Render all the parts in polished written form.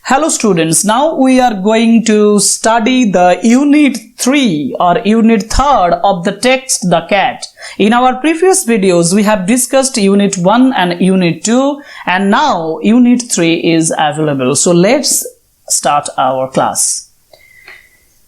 Hello students, now we are going to study the unit 3 or unit 3rd of the text The Cat. In our previous videos we have discussed unit 1 and unit 2 and now unit 3 is available. So let's start our class.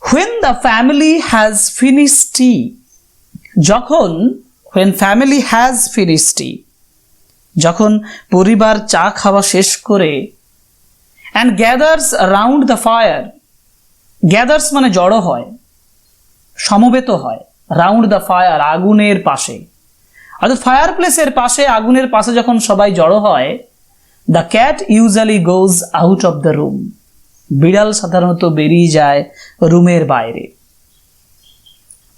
When the family has finished tea, when family has finished tea, যখন পরিবার চা খাওয়া শেষ করে and gathers around the fire, gathers মানে জড়ো হয়, সমবেত হয়, round the fire আগুনের পাশে, অর্থাৎ ফায়ারপ্লেসের পাশে আগুনের পাশে যখন সবাই জড়ো হয়, the cat usually goes out of the room, বিড়াল সাধারণত বেরিয়ে যায় রুমের বাইরে.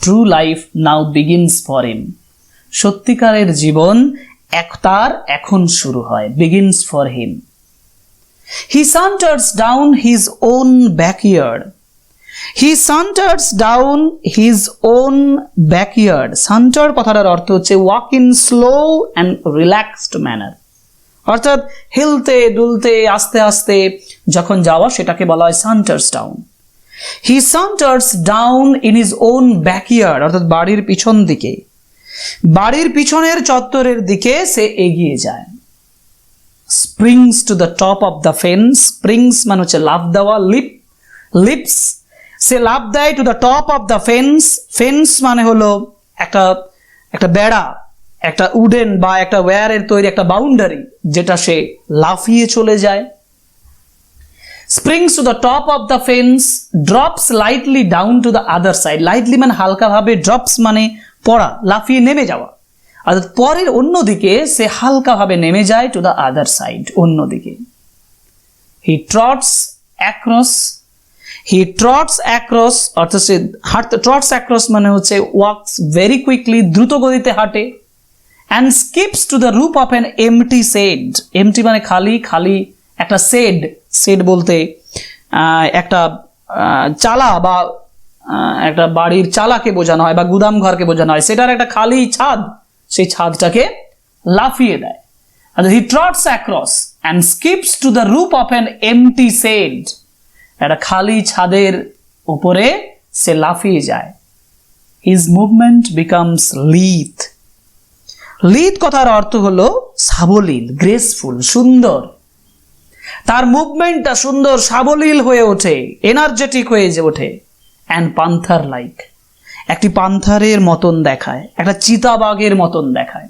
True life now begins for him, সত্যিকারের জীবন তার এখন শুরু হয়, begins for him. He saunters down his own backyard. He saunters down his own backyard. Saunter কথাটার অর্থ হচ্ছে walk in slow and relaxed manner. অর্থাৎ হিলতে দুলতে আস্তে আস্তে যখন যাওয়া সেটাকে বলা হয় saunters down. He saunters down in his own backyard. অর্থাৎ বাড়ির পিছন দিকে, বাড়ির পিছনের চত্বরের দিকে সে এগিয়ে যায়. Springs to the top of the fence. Springs মানে হচ্ছে লাফ দেওয়া, lips সে লাফ দেয় to the top of the fence. Fence মানে হলো একটা বেড়া, একটা উডেন বা একটা ওয়্যারের তৈরি একটা বাউন্ডারি, যেটা সে লাফিয়ে চলে যায়. Springs to the top of the fence, drops lightly down to the other side. Lightly মানে হালকা ভাবে, drops মানে পড়া, লাফিয়ে নেমে যাওয়া, অর্থাৎ পরের অন্যদিকে সে হালকাভাবে নেমে যায় টু দ্য আদার সাইড, অন্যদিকে. হি ট্রটস অ্যাক্রস অর্থাৎ সে হাঁটতে, ট্রটস অ্যাক্রস মানে হচ্ছে ওয়াকস ভেরি কুইকলি, দ্রুত গতিতে হাঁটে. And skips to the roof of an empty shed. Empty মানে খালি, খালি একটা শেড বলতে একটা চালা বা একটা বাড়ির চালাকে বোঝানো হয় বা গুদাম ঘরকে বোঝানো হয়, সেটার একটা খালি ছাদ, সেই ছাদটাকে লাফিয়ে দেয়. He trots across and skips to the roof of an empty shed. একটা খালি ছাদের উপরে সে লাফিয়ে যায়. His movement becomes lithe. Lithe কথার অর্থ হলো সাবলীল, গ্রেসফুল, সুন্দর. তার মুভমেন্টটা সুন্দর, সাবলীল হয়ে ওঠে, এনার্জেটিক হয়ে ওঠে. অ্যান্ড পান্থার লাইক, একটি পান্থারের মতন দেখায়, একটা চিতাবাঘের মতন দেখায়.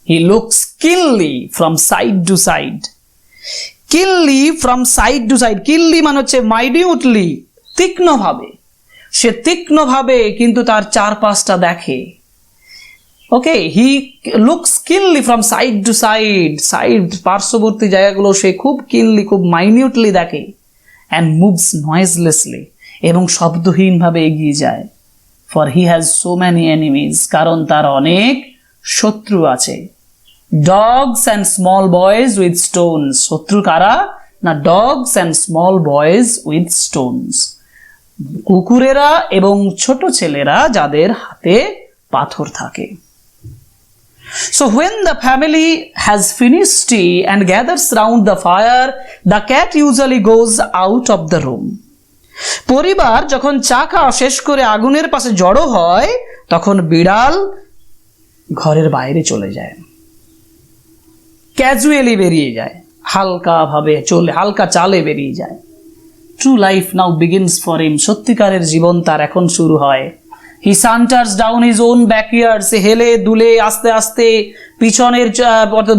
হি looks keenly from side to side. কিনলি ফ্রম সাইড টু সাইড, কিনলি মানে হচ্ছে মাইনিউটলি, তীক্ষ্ণভাবে. সে তীক্ষ্ণভাবে কিন্তু তার চারপাশটা দেখে. Okay, he looks keenly from side to side, side পার্শ্ববর্তী জায়গাগুলো সে খুব কিনলি, খুব মাইনিউটলি দেখে. অ্যান্ড মুভস নয়েজলেসলি, এবং শব্দহীনভাবে এগিয়ে যায়. For he has so many enemies, কারণ তার অনেক শত্রু আছে. Dogs and small boys with stones. শত্রু কারা? না, dogs and small boys with stones, কুকুরেরা এবং ছোট ছেলেরা যাদের হাতে পাথর থাকে. So when the family has finished tea and gathers round the fire, the cat usually goes out of the room. পরিবার যখন চা খাওয়া শেষ করে আগুনের পাশে জড়ো হয়, তখন বিড়াল ঘরের বাইরে চলে যায়, ক্যাজুয়ালি বেরিয়ে যায়, হালকাভাবে চলে, হালকা চালে বেরিয়ে যায়. True life now begins for him, সত্যিকারের জীবন তার এখন শুরু হয়. হি সান্টার্স ডাউন হিজ ওন ব্যাকইয়ার্ড, সে হেলে দুলে আস্তে আস্তে পিছনের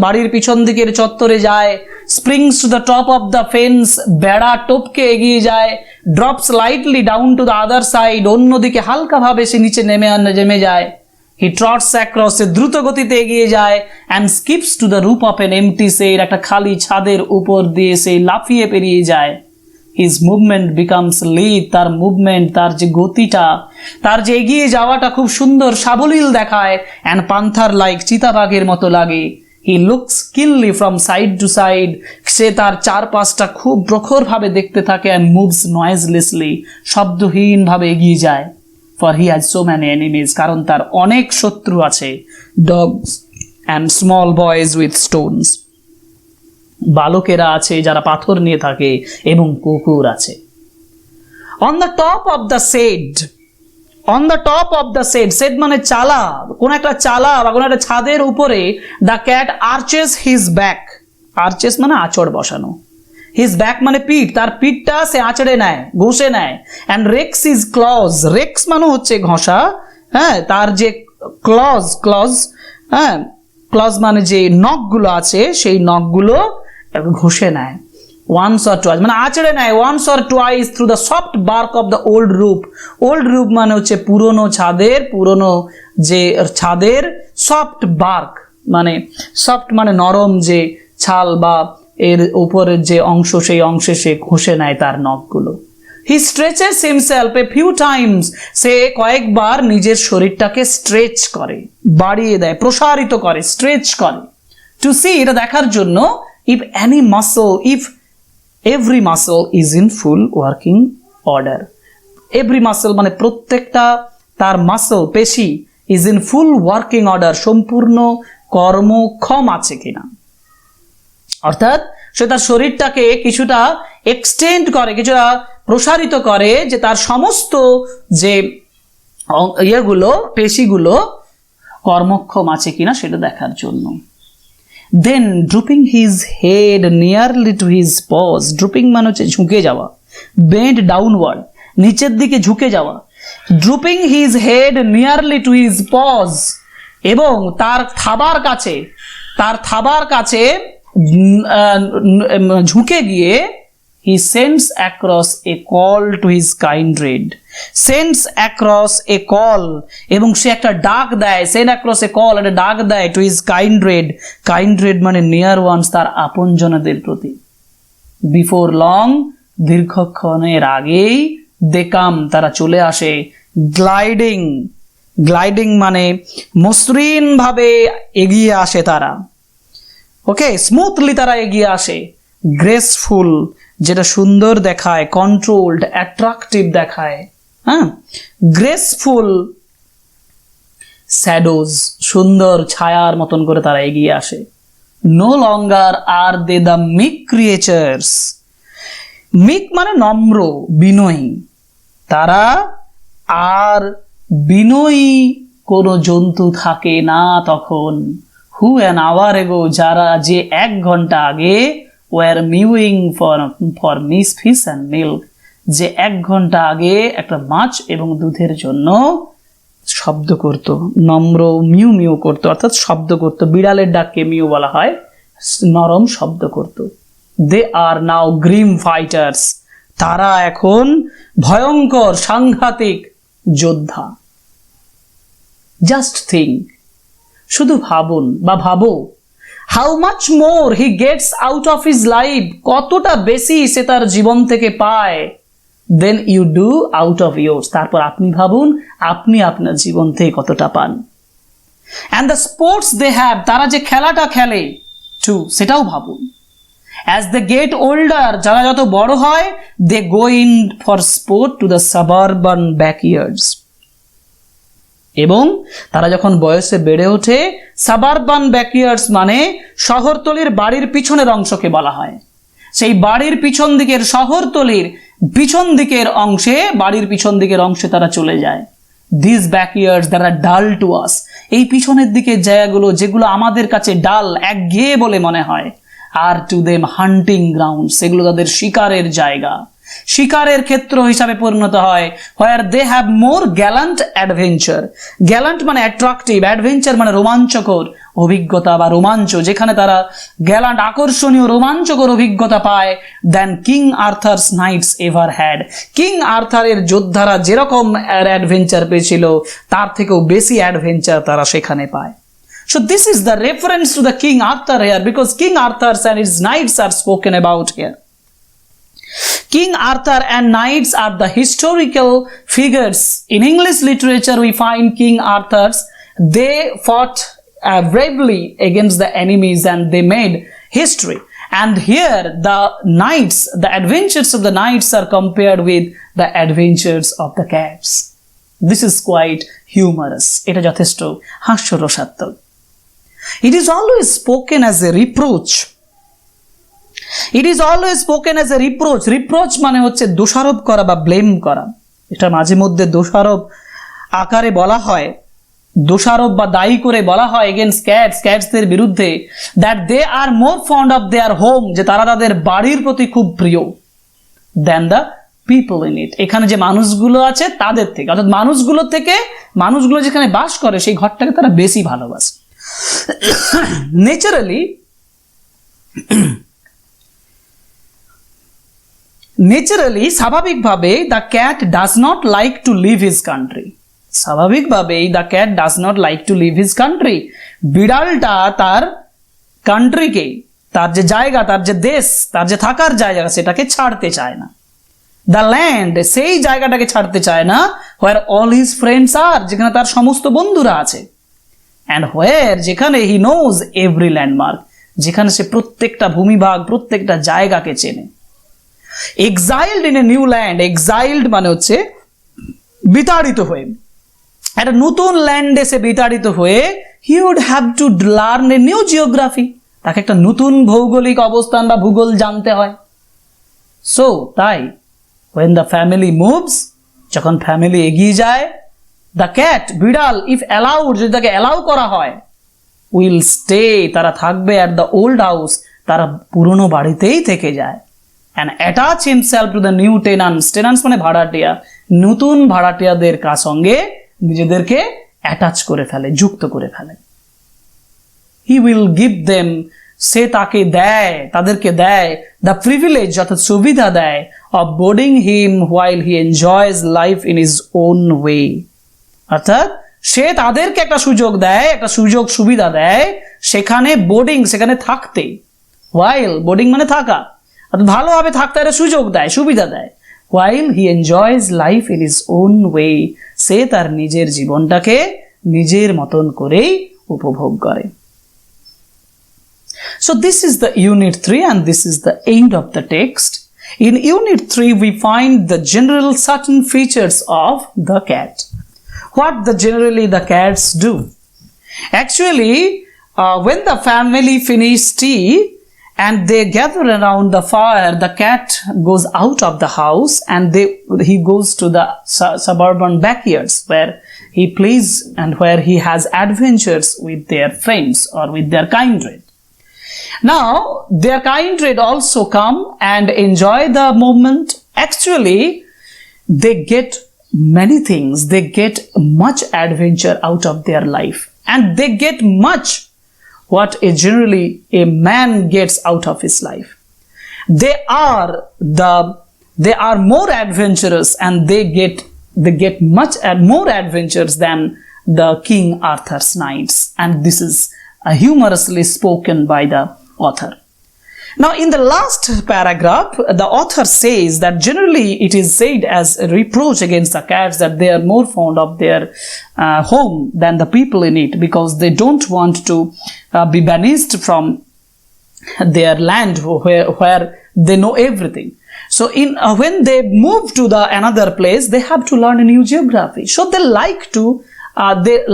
বাড়ির পিছন দিকের চত্বরে যায়. Springs to the top of the fence, বেড়া টপকে এগিয়ে যায়. Drops lightly down to the other side, অন্যদিকে হালকাভাবে সে নিচে নেমে যায়. হি ট্রটস অ্যাক্রস, সে দ্রুত গতিতে এগিয়ে যায়. And skips to the roof of an empty shed, একটা খালি ছাদের উপর দিয়ে সে লাফিয়ে পেরিয়ে যায়. হিজ মুভমেন্ট বিকামস লিড, তার মুভমেন্ট, তার যে গতিটা, তার যে এগিয়ে যাওয়াটা খুব সুন্দর, সাবলীল দেখায়. অ্যান্ড পান্থার লাইক, চিতাবাঘের মতো লাগে. হি looks keenly from side to side, সে তার চারপাশটা খুব প্রখরভাবে দেখতে থাকে. অ্যান্ড মুভস নয়েজলেসলি, শব্দহীনভাবে এগিয়ে যায়. For he has so many enemies, কারণ তার অনেক শত্রু আছে. Dogs and small boys with stones. বালকেরা আছে যারা পাথর নিয়ে থাকে, এবং কুকুর আছে। On the top of the shed, on the top of the shed, shed মানে চালা, কোন একটা চালা বা কোন একটা ছাদের উপরে, the cat arches his back, arches মানে আঁচড় বসানো, হিজ ব্যাক মানে পিঠ, তার পিঠটা সে আঁচড়ে নেয়, ঘষে নেয়, and rakes his claws, rakes মানে হচ্ছে ঘষা, হ্যাঁ, তার যে ক্লজ, ক্লজ, হ্যাঁ, ক্লজ মানে যে নখগুলো আছে সেই নখগুলো ঘষে নেয়, ওয়ান্স অর টুয়াইস মানে আঁচড়ে নেয়, once or twice through the soft bark of the old roof, old roof মানে হচ্ছে পুরনো ছাদের, পুরনো যে ছাদের সফট বার্ক মানে সফট মানে নরম যে ছাল বা এর উপরের যে অংশ, সেই অংশে সে ঘষে নেয় তার নখগুলো। হি stretches himself a few Times, সে কয়েকবার নিজের শরীরটাকে স্ট্রেচ করে, বাড়িয়ে দেয়, প্রসারিত করে, স্ট্রেচ করে, টু সি, এটা দেখার জন্য, if any muscle, if every muscle is in full working order, every muscle মানে প্রত্যেকটা তার মাসল, পেশি, is in full working order, সম্পূর্ণ কর্মক্ষম আছে কিনা, অর্থাৎ সে তার শরীরটাকে কিছুটা এক্সটেন্ড করে, কিছুটা প্রসারিত করে, যে তার সমস্ত যে ইয়েগুলো, পেশিগুলো কর্মক্ষম আছে কিনা সেটা দেখার জন্য। Then drooping his head nearly to his paws, drooping মানে হচ্ছে ঝুঁকে যাওয়া, বেন্ড ডাউনওয়ার্ড, নিচের দিকে ঝুঁকে যাওয়া, drooping his head nearly to his paws, এবং তার থাবার কাছে, তার থাবার কাছে ঝুঁকে গিয়ে, he sends across a call to his kindred, sends across a call, এবং সে একটা ডাক দেয়, send across a call, একটা ডাক দেয় to his kindred, kindred মানে near ones, তার আপনজনদের প্রতি। বিফোর লং, দীর্ঘক্ষণের আগেই, দে কাম, তারা চলে আসে, গ্লাইডিং, গ্লাইডিং মানে মসৃণ ভাবে এগিয়ে আসে তারা, ওকে, স্মুথলি তারা এগিয়ে আসে, গ্রেসফুল যেটা সুন্দর দেখায়, কন্ট্রোলড, অ্যাট্রাকটিভ দেখায়, হ্যাঁ, গ্রেসফুল, শ্যাডোজ সুন্দর ছায়ার মতন করে তারা এগিয়ে আসে। No longer are they the meek creatures, meek মানে নম্র, বিনয়ী, তারা আর বিনয়ী কোনো জন্তু থাকে না তখন। হু অ্যান আওয়ার এগো, যারা যে 1 ঘন্টা আগে, were mewing for miss fish and milk, যে 1 ঘন্টা আগে একটা মাছ এবং দুধের জন্য শব্দ করত, নম্র মিউ মিউ করত, অর্থাৎ শব্দ করত, বিড়ালের ডাককে মিউ বলা হয়, নরম শব্দ করত। দে আর নাও গ্রিম ফাইটার্স, তারা এখন ভয়ঙ্কর সাংঘাতিক যোদ্ধা। জাস্ট থিঙ্ক, শুধু ভাবুন বা ভাবো, how much more he gets out of his life, কতটা বেশি সে তার জীবন থেকে পায়, then you do out of yours, তারপর আপনি ভাবুন আপনি আপনার জীবন থেকে কতটা পান। And the sports they have, তারা যে খেলাটা খেলে টু, সেটাও ভাবুন। অ্যাজ দে গেট ওল্ডার, যারা যত বড় হয়, they go in for sport to the suburban backyards, এবং তারা যখন বয়সে বেড়ে ওঠে, সাবারবান ব্যাকইয়ার্ডস মানে শহরতলির বাড়ির পিছনের অংশকে বলা হয়, সেই বাড়ির পিছন দিকের, শহরতলির পিছন দিকের অংশে, বাড়ির পিছন দিকের অংশে তারা চলে যায়। দিস ব্যাকইয়ার্ডস দ্যাট আর ডাল টু আস, এই পিছনের দিকের জায়গাগুলো যেগুলো আমাদের কাছে ডাল, একঘেয়ে বলে মনে হয়, are to them hunting ground, সেগুলো তাদের শিকারের জায়গা, শিকারের ক্ষেত্র হিসাবে পরিণত হয়। Where they have more gallant adventure, gallant মানে অ্যাট্রাকটিভ, অ্যাডভেঞ্চার মানে রোমাঞ্চকর অভিজ্ঞতা বা রোমাঞ্চ, যেখানে তারা গ্যালান্ট, আকর্ষণীয়, রোমাঞ্চকর অভিজ্ঞতা পায়, than King Arthur's knights ever had, King আর্থারের যোদ্ধারা যেরকম অ্যাডভেঞ্চার পেয়েছিল তার থেকেও বেশি অ্যাডভেঞ্চার তারা সেখানে পায়। So this is the reference to the King Arthur here, because King Arthur and his knights are spoken about here. King Arthur and knights are the historical figures. In English literature we find King Arthur's, they fought bravely against the enemies and they made history. And here the knights, the adventures of the knights are compared with the adventures of the cats. This is quite humorous. এটা যথেষ্ট হাস্যরসাত্মক। It is always spoken as a reproach it is always spoken as a reproach. Reproach মানে হচ্ছে দোষারোপ করা বা blame করা। এটা মাঝে মধ্যে দোষারোপ আকারে বলা হয়, দোষারোপ বা দায়ী করে বলা হয় এগেনস্ট ক্যাটসদের বিরুদ্ধে, that they are more fond of their home, যে তারা তাদের বাড়ির প্রতি খুব প্রিয়, then the people in it, এখানে যে মানুষগুলো আছে তাদের থেকে, অর্থাৎ মানুষগুলো যেখানে বাস করে সেই ঘরটাকে তারা বেশি ভালোবাসে। নেচারালি স্বাভাবিকভাবে the cat does not like to leave his country. স্বাভাবিকভাবেই the cat does not like to leave his country, বিড়ালটা তার কান্ট্রিকে, তার যে জায়গা, তার যে দেশ, তার যে থাকার জায়গা সেটাকে ছাড়তে চায় না। দ্য ল্যান্ড, সেই জায়গাটাকে ছাড়তে চায় না, হোয়ার অল হিজ ফ্রেন্ডস আর, যেখানে তার সমস্ত বন্ধুরা আছে, অ্যান্ড হোয়ার, যেখানে হি নোজ এভরি ল্যান্ডমার্ক, যেখানে সে প্রত্যেকটা ভূমিভাগ, প্রত্যেকটা জায়গাকে চেনে। এক্সাইলড ইন এ নিউ ল্যান্ড, এক্সাইলড মানে হচ্ছে বিতাড়িত হয়ে, একটা নতুন ল্যান্ডে সে বিতাড়িত হয়ে, he would have to learn a new geography, তাকে একটা নতুন ভৌগোলিক অবস্থান বা ভূগোল জানতে হয়। সো তাই when the family moves, যখন ফ্যামিলি এগিয়ে যায়, the cat, বিড়াল, if allowed, যদি তাকে অ্যালাউ করা হয়, will stay, তারা থাকবে at the old house, তারা পুরনো বাড়িতেই থেকে যায়, and attach himself to the new tenants, tenants মানে ভাড়াটিয়া, নতুন ভাড়াটিয়াদের সঙ্গে নিজেদেরকে অ্যাটাচ করে ফেলে, যুক্ত করে ফেলে। he will give them, সে তাকে দেয়, তাদেরকে দেয়, দ্য প্রিভিলেজ, অর্থাৎ সুবিধা দেয়, of boarding him while he enjoys life in his own way, অর্থাৎ সে তাদেরকে একটা সুযোগ দেয়, একটা সুবিধা দেয় সেখানে বোর্ডিং, সেখানে থাকতে, হোয়াইল, বোর্ডিং মানে থাকা, অর্থাৎ ভালোভাবে থাকতে একটা সুযোগ দেয়, সুবিধা দেয়, while he enjoys life in his own way, সে তার নিজের জীবনটাকে নিজের মতন করেই উপভোগ করে। So this is the unit 3 and this is the end of the text. In unit 3 we find the general certain features of the cat. What generally the cats do? Actually, when the family finish tea and they gather around the fire, the cat goes out of the house and he goes to the suburban backyards where he plays and where he has adventures with their friends or with their kindred. Now, their kindred also come and enjoy the moment. Actually, they get many things. They get much adventure out of their life. And they get much what generally a man gets out of his life. They are more adventurous and they get much more adventures than the King Arthur's knights. And this is humorously spoken by the author. Now, in the last paragraph, the author says that generally it is said as a reproach against the cats that they are more fond of their home than the people in it, because they don't want to be banished from their land where they know everything. So when they move to another place, they have to learn a new geography. So they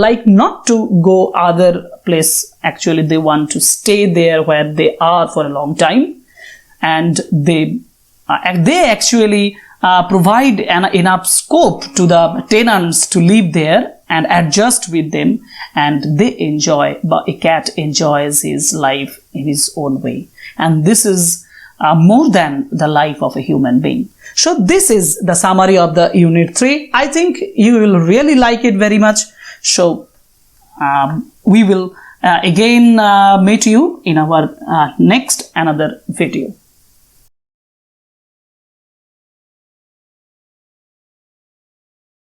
like not to go other place. Actually, they want to stay there where they are for a long time, and they actually provide enough scope to the tenants to live there and adjust with them, and they enjoy, but a cat enjoys his life in his own way, and this is more than the life of a human being. So this is the summary of the unit 3. I think you will really like it very much. So we will again meet you in our next another video.